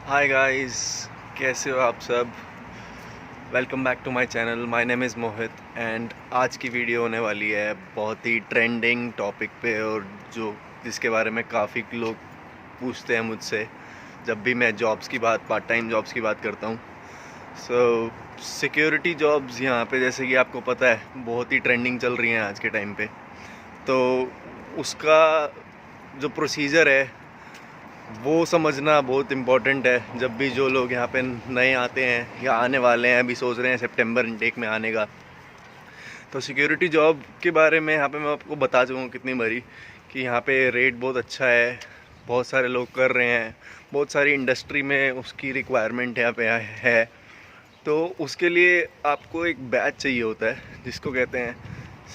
Hi guys, कैसे हो आप सब। Welcome back to my channel. My name is Mohit and आज की वीडियो होने वाली है बहुत ही ट्रेंडिंग टॉपिक पे, और जो जिसके बारे में काफ़ी लोग पूछते हैं मुझसे जब भी मैं जॉब्स की बात, पार्ट टाइम जॉब्स की बात करता हूँ। सिक्योरिटी जॉब्स यहाँ पे, जैसे कि आपको पता है, बहुत ही ट्रेंडिंग चल रही हैं आज के टाइम पे। तो उसका जो प्रोसीजर है वो समझना बहुत इम्पॉर्टेंट है। जब भी जो लोग यहाँ पे नए आते हैं या आने वाले हैं, अभी सोच रहे हैं सितंबर इनटेक में आने का, तो सिक्योरिटी जॉब के बारे में यहाँ पे मैं आपको बता चुका हूँ कितनी बारी कि यहाँ पे रेट बहुत अच्छा है, बहुत सारे लोग कर रहे हैं, बहुत सारी इंडस्ट्री में उसकी रिक्वायरमेंट यहाँ पे है। तो उसके लिए आपको एक बैच चाहिए होता है जिसको कहते हैं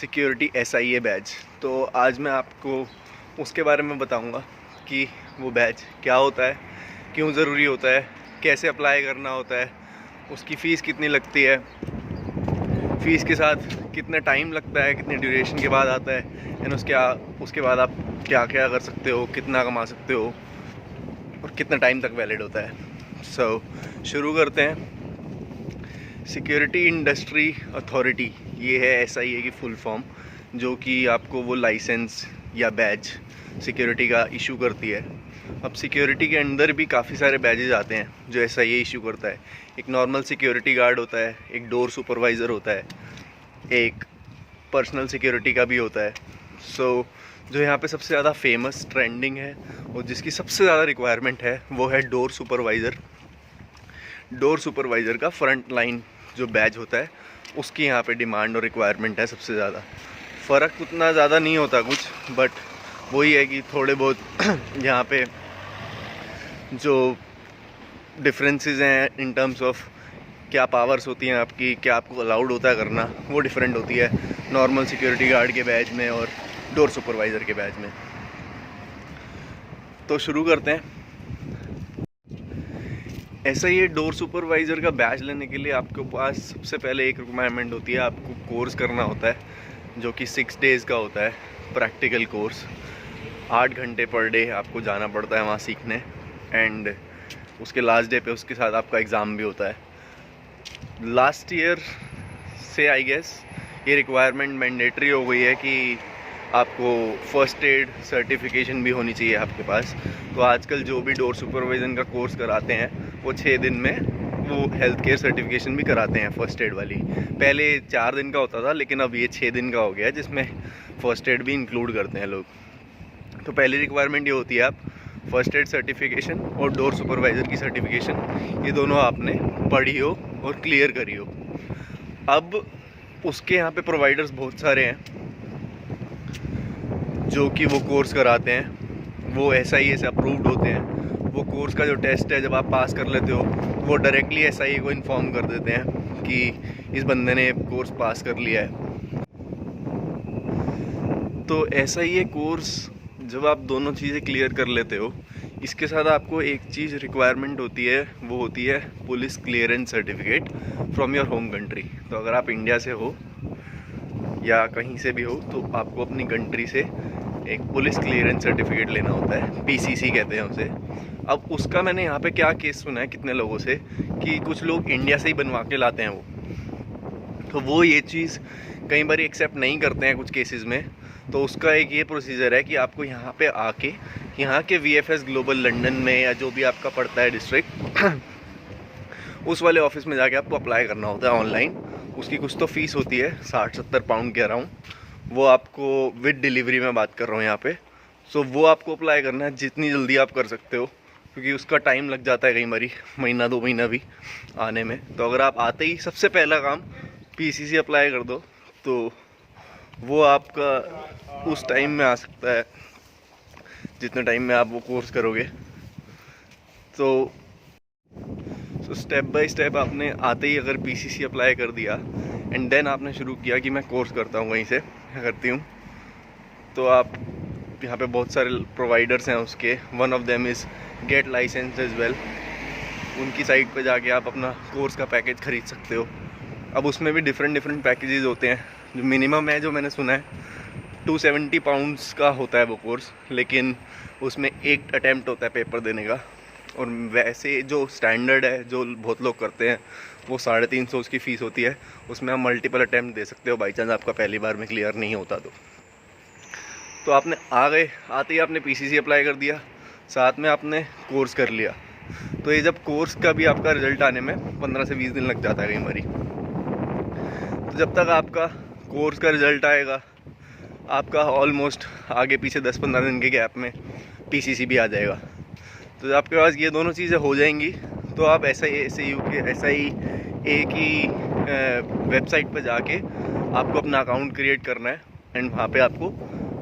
सिक्योरिटी SIA बैच। तो आज मैं आपको उसके बारे में बताऊंगा कि वो बैच क्या होता है, क्यों ज़रूरी होता है, कैसे अप्लाई करना होता है, उसकी फ़ीस कितनी लगती है, फ़ीस के साथ कितना टाइम लगता है, कितने ड्यूरेशन के बाद आता है, एंड उसके बाद आप क्या क्या कर सकते हो, कितना कमा सकते हो और कितना टाइम तक वैलिड होता है। शुरू करते हैं। सिक्योरिटी इंडस्ट्री अथॉरिटी, ये है SIA की फुल फॉर्म, जो कि आपको वो लाइसेंस या बैज सिक्योरिटी का इशू करती है। अब सिक्योरिटी के अंदर भी काफ़ी सारे बैजेज आते हैं जो SIA इशू करता है। एक नॉर्मल सिक्योरिटी गार्ड होता है, एक डोर सुपरवाइज़र होता है, एक पर्सनल सिक्योरिटी का भी होता है। जो यहाँ पे सबसे ज़्यादा फेमस ट्रेंडिंग है और जिसकी सबसे ज़्यादा रिक्वायरमेंट है वो है डोर सुपरवाइज़र। डोर सुपरवाइज़र का फ्रंट लाइन जो बैज होता है उसकी यहाँ पे डिमांड और रिक्वायरमेंट है सबसे ज़्यादा। फ़र्क उतना ज़्यादा नहीं होता कुछ, बट वही है कि थोड़े बहुत यहाँ पे जो डिफरेंसेस हैं इन टर्म्स ऑफ क्या पावर्स होती हैं आपकी, क्या आपको अलाउड होता है करना, वो डिफरेंट होती है नॉर्मल सिक्योरिटी गार्ड के बैच में और डोर सुपरवाइज़र के बैच में। तो शुरू करते हैं। ऐसा ही डोर सुपरवाइज़र का बैच लेने के लिए आपके पास सबसे पहले एक रिक्वायरमेंट होती है, आपको कोर्स करना होता है जो कि 6 डेज़ का होता है। प्रैक्टिकल कोर्स 8 घंटे पर डे आपको जाना पड़ता है वहाँ सीखने, एंड उसके लास्ट डे पे उसके साथ आपका एग्ज़ाम भी होता है। लास्ट ईयर से आई गेस ये रिक्वायरमेंट मैंडेटरी हो गई है कि आपको फ़र्स्ट एड सर्टिफिकेशन भी होनी चाहिए आपके पास। तो आजकल जो भी डोर सुपरवाइजन का कोर्स कराते हैं वो 6 दिन में वो हेल्थ केयर सर्टिफिकेशन भी कराते हैं फ़र्स्ट एड वाली। पहले 4 दिन का होता था, लेकिन अब ये 6 दिन का हो गया है जिसमें फ़र्स्ट एड भी इंक्लूड करते हैं लोग। तो पहली रिक्वायरमेंट ये होती है आप फ़र्स्ट एड सर्टिफिकेशन और डोर सुपरवाइज़र की सर्टिफिकेशन, ये दोनों आपने पढ़ी हो और क्लियर करी हो। अब उसके यहाँ पे प्रोवाइडर्स बहुत सारे हैं जो कि वो कोर्स कराते हैं, वो SIA से अप्रूव्ड होते हैं। वो कोर्स का जो टेस्ट है जब आप पास कर लेते हो वो डायरेक्टली SIA को इन्फॉर्म कर देते हैं कि इस बंदे ने कोर्स पास कर लिया है। तो SIA कोर्स जब आप दोनों चीज़ें क्लियर कर लेते हो, इसके साथ आपको एक चीज़ रिक्वायरमेंट होती है, वो होती है police clearance certificate from your home country. तो अगर आप इंडिया से हो या कहीं से भी हो तो आपको अपनी कंट्री से एक पुलिस क्लियरेंस सर्टिफिकेट लेना होता है, PCC कहते हैं उसे। अब उसका मैंने यहाँ पे क्या केस सुना है कितने लोगों से कि कुछ लोग इंडिया से ही बनवा के लाते हैं तो वो ये चीज़ कई बार एक्सेप्ट नहीं करते हैं कुछ केसेस में। तो उसका एक ये प्रोसीजर है कि आपको यहाँ पे आके यहाँ के VFS ग्लोबल लंदन में या जो भी आपका पड़ता है डिस्ट्रिक्ट उस वाले ऑफिस में जाके आपको अप्लाई करना होता है ऑनलाइन। उसकी कुछ तो फीस होती है 60-70 पाउंड के अराउंड, वो आपको विद डिलीवरी में बात कर रहा हूँ यहाँ पे। सो वो आपको अप्लाई करना है जितनी जल्दी आप कर सकते हो, क्योंकि उसका टाइम लग जाता है कई बारी महीना 2 महीना भी आने में। तो अगर आप आते ही सबसे पहला काम PCC अप्लाई कर दो तो वो आपका उस टाइम में आ सकता है जितने टाइम में आप वो कोर्स करोगे। तो स्टेप बाय स्टेप आपने आते ही अगर PCC अप्लाई कर दिया एंड देन आपने शुरू किया कि मैं कोर्स करता हूँ, वहीं से करती हूँ, तो आप यहाँ पे बहुत सारे प्रोवाइडर्स हैं उसके। One of them is get licence as well. उनकी साइट पे जाके आप अपना कोर्स का पैकेज ख़रीद सकते हो। अब उसमें भी डिफरेंट पैकेजेस होते हैं। जो मिनिमम है, जो मैंने सुना है, 270 पाउंड्स का होता है वो कोर्स, लेकिन उसमें एक अटैम्प्ट होता है पेपर देने का। और वैसे जो स्टैंडर्ड है जो बहुत लोग करते हैं वो 350 उसकी फ़ीस होती है। उसमें आप मल्टीपल अटैम्प्ट दे सकते हो बाई चांस आपका पहली बार में क्लियर नहीं होता तो आपने आते ही आपने पीसीसी अप्लाई कर दिया, साथ में आपने कोर्स कर लिया। तो ये जब कोर्स का भी आपका रिज़ल्ट आने में 15 से 20 दिन लग जाता है कई बारी। तो जब तक आपका कोर्स का रिज़ल्ट आएगा आपका ऑलमोस्ट आगे पीछे 10-15 दिन के गैप में पीसीसी भी आ जाएगा। तो जब आपके पास ये दोनों चीज़ें हो जाएंगी तो आप SIACU के SIA की वेबसाइट पर जाके आपको अपना अकाउंट क्रिएट करना है एंड वहाँ पे आपको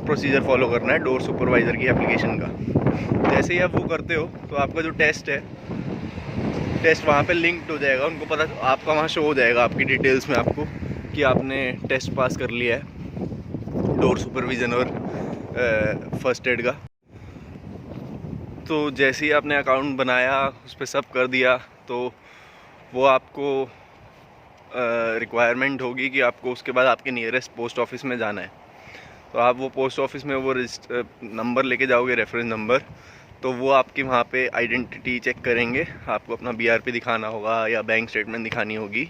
प्रोसीजर फॉलो करना है डोर सुपरवाइज़र की एप्लीकेशन का। जैसे ही आप वो करते हो तो आपका जो टेस्ट है, टेस्ट वहाँ पे लिंक्ड हो जाएगा, उनको पता आपका वहाँ शो हो जाएगा आपकी डिटेल्स में आपको कि आपने टेस्ट पास कर लिया है डोर सुपरविज़न और फर्स्ट एड का। तो जैसे ही आपने अकाउंट बनाया उस पर सब कर दिया तो वो आपको रिक्वायरमेंट होगी कि आपको उसके बाद आपके नियरेस्ट पोस्ट ऑफिस में जाना है। तो आप वो पोस्ट ऑफिस में वो नंबर लेके जाओगे, रेफरेंस नंबर, तो वो आपकी वहाँ पे आइडेंटिटी चेक करेंगे। आपको अपना BRP दिखाना होगा या बैंक स्टेटमेंट दिखानी होगी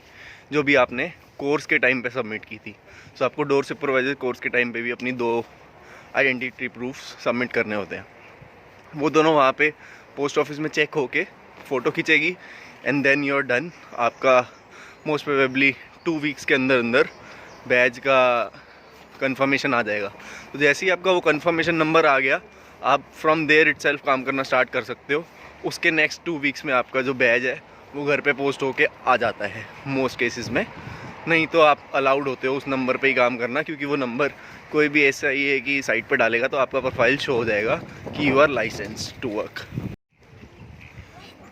जो भी आपने कोर्स के टाइम पे सबमिट की थी। तो आपको डोर सुपरवाइज़र कोर्स के टाइम पे भी अपनी 2 आइडेंटिटी प्रूफ्स सबमिट करने होते हैं। वो दोनों वहाँ पे पोस्ट ऑफिस में चेक होके फ़ोटो खींचेगी and then you are done. आपका मोस्ट प्रोबेबली 2 वीक्स के अंदर अंदर बैच का कंफर्मेशन आ जाएगा। तो जैसे ही आपका वो कंफर्मेशन नंबर आ गया आप फ्रॉम देयर इटसेल्फ काम करना स्टार्ट कर सकते हो। उसके नेक्स्ट 2 वीक्स में आपका जो बैच है वो घर पे पोस्ट होके आ जाता है मोस्ट केसेस में। नहीं तो आप अलाउड होते हो उस नंबर पे ही काम करना, क्योंकि वो नंबर कोई भी SIA की साइट पर डालेगा तो आपका प्रोफाइल शो हो जाएगा कि you are licence to work.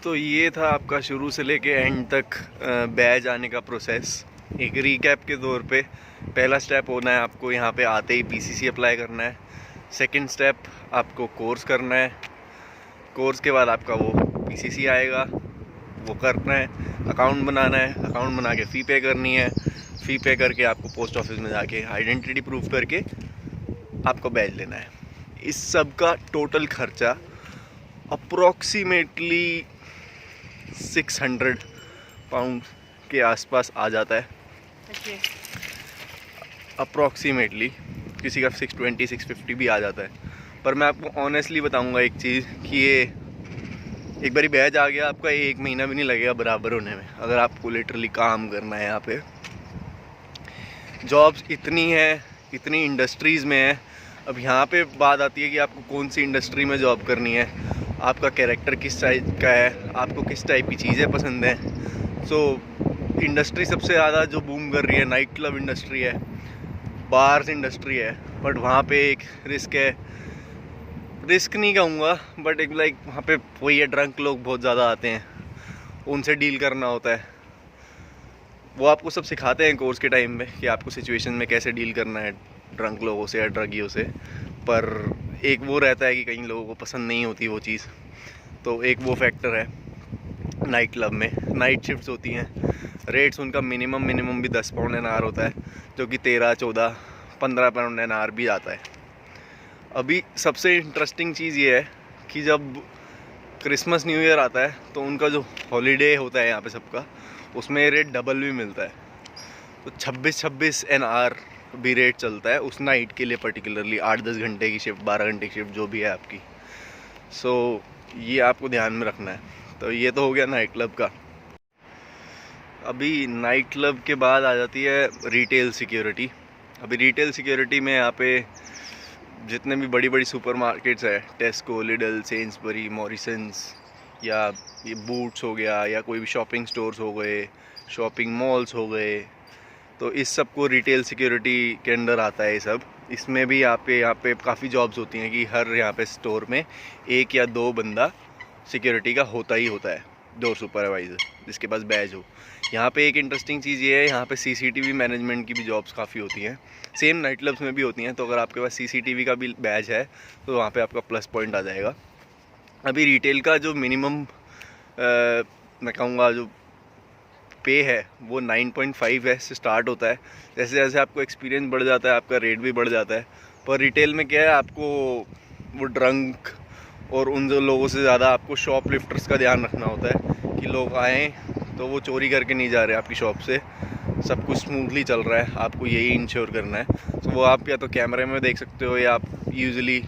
तो ये था आपका शुरू से लेके एंड तक बैच आने का प्रोसेस। एक रीकैप के तौर पे पहला स्टेप होना है आपको यहाँ पे आते ही PCC अप्लाई करना है। सेकंड स्टेप आपको कोर्स करना है। कोर्स के बाद आपका वो PCC आएगा, वो करना है, अकाउंट बनाना है, अकाउंट बना के फ़ी पे करनी है, फ़ी पे करके आपको पोस्ट ऑफिस में जाके आइडेंटिटी प्रूफ करके आपको बैच लेना है। इस सब का टोटल खर्चा अप्रॉक्सीमेटली 600 पाउंड के आसपास आ जाता है अप्रॉक्सीमेटली। किसी का 620 650 भी आ जाता है। पर मैं आपको ऑनेस्टली बताऊंगा एक चीज़ कि ये एक बारी बैच आ गया आपका 1 महीना भी नहीं लगेगा बराबर होने में, अगर आपको लिटरली काम करना है। यहाँ पे जॉब्स इतनी है, इतनी इंडस्ट्रीज़ में है। अब यहाँ पे बात आती है कि आपको कौन सी इंडस्ट्री में जॉब करनी है, आपका कैरेक्टर किस टाइप का है, आपको किस टाइप की चीज़ें पसंद हैं। सो इंडस्ट्री सबसे ज़्यादा जो बूम कर रही है नाइट क्लब इंडस्ट्री है, बार्स इंडस्ट्री है। बट वहाँ पे एक रिस्क है, रिस्क नहीं कहूँगा बट एक लाइक वहाँ पे वही है, ड्रंक लोग बहुत ज़्यादा आते हैं, उनसे डील करना होता है। वो आपको सब सिखाते हैं कोर्स के टाइम में कि आपको सिचुएशन में कैसे डील करना है ड्रंक लोगों से या ड्रगियों से। पर एक वो रहता है कि कई लोगों को पसंद नहीं होती वो चीज़, तो एक वो फैक्टर है। नाइट क्लब में नाइट शिफ्ट्स होती हैं, रेट्स उनका मिनिमम भी 10 पाउंड एन आवर होता है, जो कि 13, 14, 15 पाउंड एन आवर भी आता है। अभी सबसे इंटरेस्टिंग चीज़ ये है कि जब क्रिसमस न्यू ईयर आता है तो उनका जो हॉलीडे होता है यहाँ पे सबका, उसमें रेट डबल भी मिलता है। तो 26 एन आवर भी रेट चलता है उस नाइट के लिए, पर्टिकुलरली 8-10 घंटे की शिफ्ट, 12 घंटे की शिफ्ट जो भी है आपकी। सो ये आपको ध्यान में रखना है। तो ये तो हो गया नाइट क्लब का। अभी नाइट क्लब के बाद आ जाती है रिटेल सिक्योरिटी। अभी रिटेल सिक्योरिटी में यहाँ पे जितने भी बड़ी बड़ी सुपरमार्केट्स है, टेस्को, लिडल, सेंसबरी, मॉरिसन्स, या ये बूट्स हो गया, या कोई भी शॉपिंग स्टोर्स हो गए, शॉपिंग मॉल्स हो गए, तो इस सब को रिटेल सिक्योरिटी के अंडर आता है ये सब। इसमें भी यहाँ पे काफ़ी जॉब्स होती हैं कि हर यहाँ पे स्टोर में 1 या 2 बंदा सिक्योरिटी का होता ही होता है, डोर सुपरवाइज़र, जिसके पास बैज हो। यहाँ पे एक इंटरेस्टिंग चीज़ ये है, यहाँ पे CCTV मैनेजमेंट की भी जॉब्स काफ़ी होती हैं, सेम नाइट क्लब्स में भी होती हैं। तो अगर आपके पास CCTV का भी बैज है तो वहाँ पे आपका प्लस पॉइंट आ जाएगा। अभी रिटेल का जो मिनिमम मैं कहूँगा जो पे है वो 9.5 है से स्टार्ट होता है। जैसे जैसे आपको एक्सपीरियंस बढ़ जाता है आपका रेट भी बढ़ जाता है। पर रिटेल में क्या है, आपको वो ड्रंक और उन जो लोगों से ज़्यादा आपको शॉप लिफ्टर्स का ध्यान रखना होता है कि लोग आएँ तो वो चोरी करके नहीं जा रहे आपकी शॉप से, सब कुछ स्मूथली चल रहा है, आपको यही इंश्योर करना है। तो वो आप या तो कैमरे में देख सकते हो या आप यूजुअली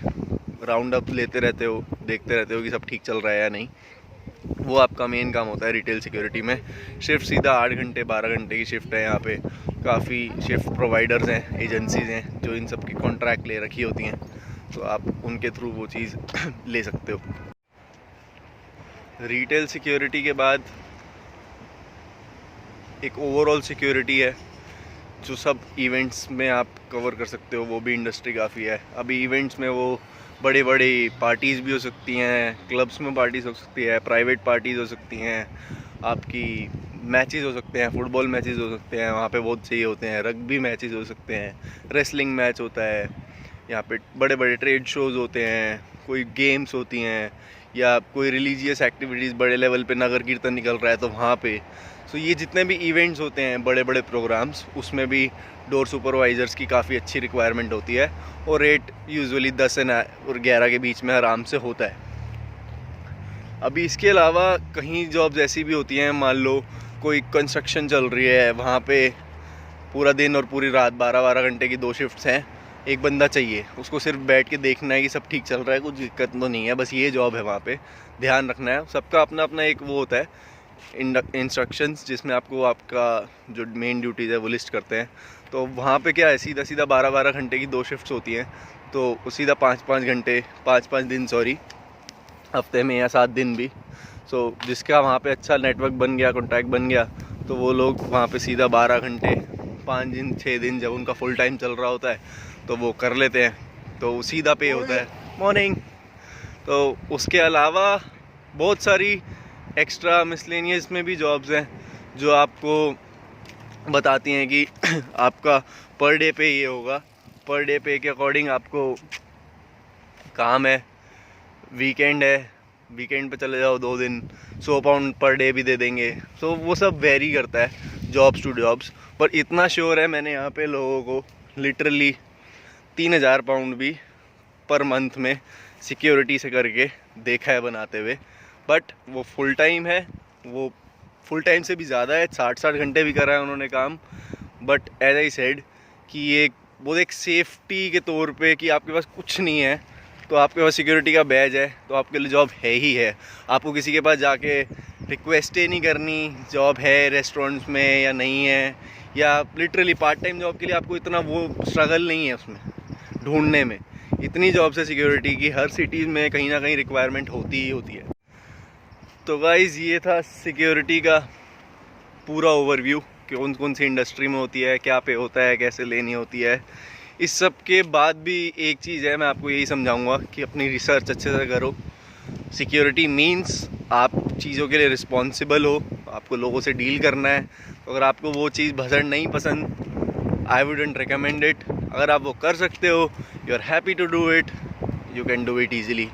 राउंड अप लेते रहते हो, देखते रहते हो कि सब ठीक चल रहा है या नहीं। वो आपका मेन काम होता है रिटेल सिक्योरिटी में। शिफ्ट सीधा 8 घंटे 12 घंटे की शिफ्ट है। यहाँ पे काफ़ी शिफ्ट प्रोवाइडर्स हैं, एजेंसीज़ हैं जो इन सब की कॉन्ट्रैक्ट ले रखी होती हैं, तो आप उनके थ्रू वो चीज़ ले सकते हो। रिटेल सिक्योरिटी के बाद एक ओवरऑल सिक्योरिटी है जो सब इवेंट्स में आप कवर कर सकते हो, वो भी इंडस्ट्री काफ़ी है। अभी इवेंट्स में वो बड़े बड़े पार्टीज़ भी हो सकती हैं, क्लब्स में पार्टीज़ हो सकती है, प्राइवेट पार्टीज़ हो सकती हैं, आपकी मैचेस हो सकते हैं, फुटबॉल मैचेस हो सकते हैं, वहाँ पे बहुत चाहिए होते हैं, रग्बी मैचेस हो सकते हैं, रेसलिंग मैच होता है, यहाँ पे बड़े बड़े ट्रेड शोज़ होते हैं, कोई गेम्स होती हैं, या कोई रिलीजियस एक्टिविटीज़ बड़े लेवल पे नगर कीर्तन निकल रहा है तो वहाँ पे। सो ये जितने भी इवेंट्स होते हैं, बड़े बड़े प्रोग्राम्स, उसमें भी डोर सुपरवाइज़र्स की काफ़ी अच्छी रिक्वायरमेंट होती है और रेट यूजुअली 10 और 11 के बीच में आराम से होता है। अभी इसके अलावा कहीं जॉब्स ऐसी भी होती हैं, मान लो कोई कंस्ट्रक्शन चल रही है, वहाँ पे पूरा दिन और पूरी रात 12-12 घंटे की 2 शिफ्ट्स हैं, एक बंदा चाहिए, उसको सिर्फ बैठ के देखना है कि सब ठीक चल रहा है, कुछ दिक्कत तो नहीं है, बस ये जॉब है, वहाँ पे ध्यान रखना है। सबका अपना अपना एक वो होता है इंस्ट्रक्शंस, जिसमें आपको आपका जो मेन ड्यूटीज़ है वो लिस्ट करते हैं। तो वहाँ पे क्या है, सीधा सीधा 12-12 घंटे की 2 शिफ्ट्स होती हैं, तो सीधा 5-5 घंटे 5-5 दिन हफ्ते में या 7 दिन भी। सो जिसका वहाँ पे अच्छा नेटवर्क बन गया, कॉन्टैक्ट बन गया, तो वो लोग वहाँ पे सीधा 12 घंटे 5 दिन 6 दिन जब उनका फुल टाइम चल रहा होता है तो वो कर लेते हैं, तो सीधा पे होता है। मॉर्निंग। तो उसके अलावा बहुत सारी एक्स्ट्रा मिसलेनियस में भी जॉब्स हैं जो आपको बताती हैं कि आपका पर डे पे ये होगा, पर डे पे के अकॉर्डिंग आपको काम है। वीकेंड है, वीकेंड पे चले जाओ 2 दिन, 100 पाउंड पर डे भी दे देंगे। सो वो सब वेरी करता है जॉब्स टू जॉब्स, पर इतना श्योर है मैंने यहाँ पे लोगों को लिटरली 3000 पाउंड भी पर मंथ में सिक्योरिटी से करके देखा है बनाते हुए। बट वो फुल टाइम है, वो फुल टाइम से भी ज़्यादा है, 60-60 घंटे भी करा है उन्होंने काम। बट एज आई सेड कि ये वो एक सेफ्टी के तौर पे कि आपके पास कुछ नहीं है तो आपके पास सिक्योरिटी का बैज है तो आपके लिए जॉब है ही है। आपको किसी के पास जाके रिक्वेस्ट ही नहीं करनी, जॉब है रेस्टोरेंट्स में या नहीं है, या लिटरली पार्ट टाइम जॉब के लिए आपको इतना वो स्ट्रगल नहीं है उसमें ढूंढने में। इतनी जॉब्स है सिक्योरिटी की, हर सिटीज़ में कहीं ना कहीं रिक्वायरमेंट होती ही होती है। तो गाइज़ ये था सिक्योरिटी का पूरा ओवरव्यू कि कौन कौन सी इंडस्ट्री में होती है, क्या पे होता है, कैसे लेनी होती है। इस सब के बाद भी एक चीज़ है, मैं आपको यही समझाऊंगा कि अपनी रिसर्च अच्छे से करो। सिक्योरिटी मींस आप चीज़ों के लिए रिस्पॉन्सिबल हो, आपको लोगों से डील करना है। तो अगर आपको वो चीज़ नहीं पसंद, आई वुडंट रिकमेंड इट। अगर आप वो कर सकते हो, you are happy to do it, you can do it easily.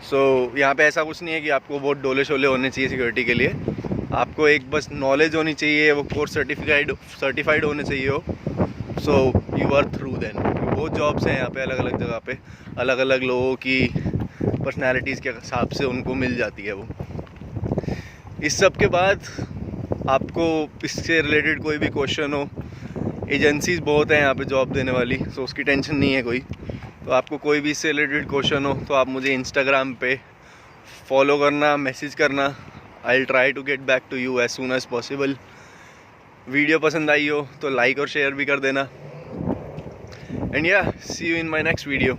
So यहाँ पे ऐसा कुछ नहीं है कि आपको बहुत डोले शोले होने चाहिए सिक्योरिटी के लिए। आपको एक बस नॉलेज होनी चाहिए, वो कोर्स सर्टिफाइड होने चाहिए हो। So you are through then. बहुत जॉब्स हैं यहाँ पे अलग अलग जगह पे, अलग अलग लोगों की पर्सनैलिटीज़ के हिसाब से उनको मिल जाती है वो। इस सब के बाद आपको इससे रिलेटेड कोई भी क्वेश्चन हो, एजेंसीज़ बहुत हैं यहाँ पे जॉब देने वाली, सो उसकी टेंशन नहीं है कोई। तो आपको कोई भी इससे रिलेटेड क्वेश्चन हो तो आप मुझे इंस्टाग्राम पे फॉलो करना, मैसेज करना। I will try to get back to you as soon as possible. Video पसंद आई हो तो लाइक और शेयर भी कर देना। And yeah, see you in my next video.